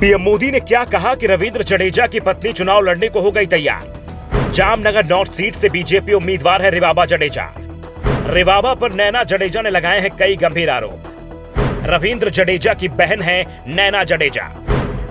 PM Modi ने क्या कहा कि रविंद्र जडेजा की पत्नी चुनाव लड़ने को हो गई तैयार। जामनगर नॉर्थ सीट से बीजेपी उम्मीदवार है रिवाबा जडेजा। रिवाबा पर नैना जडेजा ने लगाए हैं कई गंभीर आरोप। रविंद्र जडेजा की बहन है नैना जडेजा।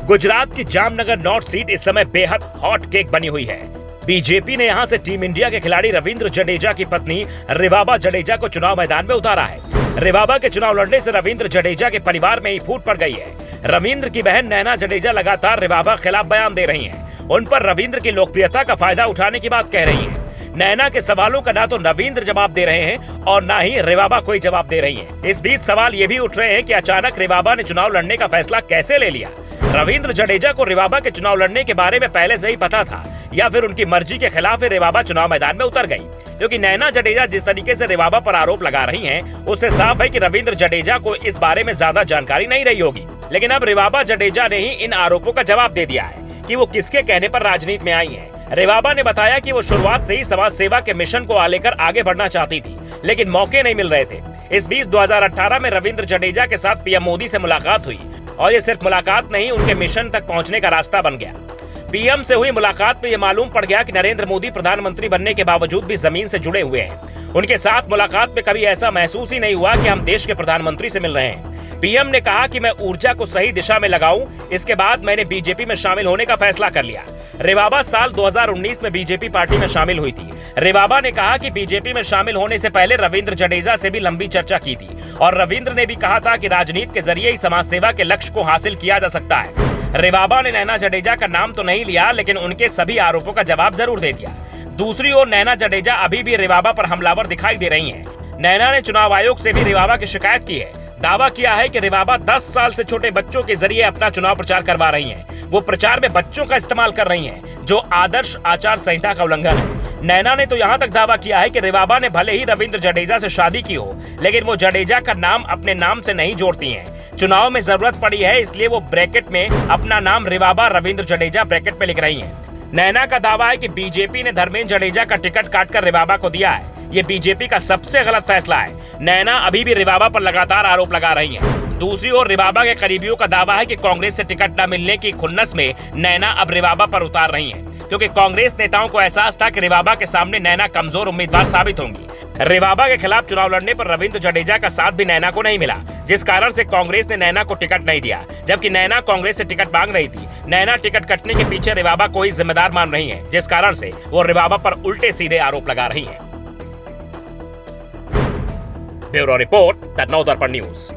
गुजरात की जामनगर नॉर्थ सीट इस समय बेहद हॉट केक बनी हुई है। बीजेपी ने यहां से टीम इंडिया के खिलाड़ी रविंद्र जडेजा की पत्नी रिवाबा जडेजा को चुनाव मैदान में उतारा है। रिवाबा के चुनाव लड़ने से रविंद्र जडेजा के परिवार में ही फूट पड़ गई है। रविंद्र की बहन नैना जडेजा लगातार रिवाबा खिलाफ बयान दे रही हैं। उन पर रविंद्र की लोकप्रियता का फायदा उठाने की बात कह रही हैं। नैना के सवालों का ना तो रविंद्र जवाब दे रहे हैं और ना ही रिवाबा कोई जवाब दे रही हैं। इस बीच सवाल ये भी उठ रहे हैं कि अचानक रिवाबा ने चुनाव लड़ने का फैसला कैसे ले लिया। रविंद्र जडेजा को रिवाबा के चुनाव लड़ने के बारे में पहले से ही पता था या फिर उनकी मर्जी के खिलाफ रिवाबा चुनाव मैदान में उतर गई? क्योंकि नैना जडेजा जिस तरीके से रिवाबा पर आरोप लगा रही हैं, उससे साफ है कि रविंद्र जडेजा को इस बारे में ज्यादा जानकारी नहीं रही होगी। लेकिन अब रिवाबा जडेजा ने ही इन आरोपों का जवाब दे दिया है कि वो किसके कहने पर राजनीति में आई हैं। रिवाबा ने बताया कि वो शुरुआत से ही समाज सेवा के मिशन को लेकर आगे बढ़ना चाहती थी, लेकिन मौके नहीं मिल रहे थे। इस बीच 2018 में रविंद्र जडेजा के साथ पीएम मोदी से मुलाकात हुई और ये सिर्फ मुलाकात नहीं, उनके मिशन तक पहुंचने का रास्ता बन गया। पीएम से हुई मुलाकात में ये मालूम पड़ गया कि नरेंद्र मोदी प्रधानमंत्री बनने के बावजूद भी जमीन से जुड़े हुए हैं। उनके साथ मुलाकात में कभी ऐसा महसूस ही नहीं हुआ कि हम देश के प्रधानमंत्री से मिल रहे हैं। पीएम ने कहा कि मैं ऊर्जा को सही दिशा में लगाऊं, इसके बाद मैंने बीजेपी में शामिल होने का फैसला कर लिया। रिवाबा साल 2019 में बीजेपी पार्टी में शामिल हुई थी। रिवाबा ने कहा कि बीजेपी में शामिल होने से पहले रविंद्र जडेजा से भी लंबी चर्चा की थी और रविंद्र ने भी कहा था कि राजनीति के जरिए ही समाज सेवा के लक्ष्य को हासिल किया जा सकता है। रिवाबा ने नैना जडेजा का नाम तो नहीं लिया, लेकिन उनके सभी आरोपों का जवाब जरूर दे दिया। दूसरी ओर नैना जडेजा अभी भी रिवाबा पर हमलावर दिखाई दे रही हैं। नैना ने चुनाव आयोग से भी रिवाबा की शिकायत की है। दावा किया है कि रिवाबा 10 साल से छोटे बच्चों के जरिए अपना चुनाव प्रचार करवा रही हैं। वो प्रचार में बच्चों का इस्तेमाल कर रही हैं, जो आदर्श आचार संहिता का उल्लंघन है। नैना ने तो यहाँ तक दावा किया है कि रिवाबा ने भले ही रविंद्र जडेजा से शादी की हो, लेकिन वो जडेजा का नाम अपने नाम से नहीं जोड़ती हैं। चुनाव में जरूरत पड़ी है, इसलिए वो ब्रैकेट में अपना नाम रिवाबा रविंद्र जडेजा ब्रैकेट में लिख रही हैं। नैना का दावा है कि बीजेपी ने धर्मेंद्र जडेजा का टिकट काटकर रिवाबा को दिया है। ये बीजेपी का सबसे गलत फैसला है। नैना अभी भी रिवाबा पर लगातार आरोप लगा रही हैं। दूसरी ओर रिवाबा के करीबियों का दावा है कि कांग्रेस से टिकट न मिलने की खुन्नस में नैना अब रिवाबा पर उतार रही हैं, क्योंकि कांग्रेस नेताओं को एहसास था कि रिवाबा के सामने नैना कमजोर उम्मीदवार साबित होंगी। रिवाबा के खिलाफ चुनाव लड़ने पर रविंद्र जडेजा का साथ भी नैना को नहीं मिला, जिस कारण से कांग्रेस ने नैना को टिकट नहीं दिया, जबकि नैना कांग्रेस से टिकट मांग रही थी। नैना टिकट कटने के पीछे रिवाबा को ही जिम्मेदार मान रही है, जिस कारण से वो रिवाबा पर उल्टे सीधे आरोप लगा रही है। Bureau report, the Navdarpan news.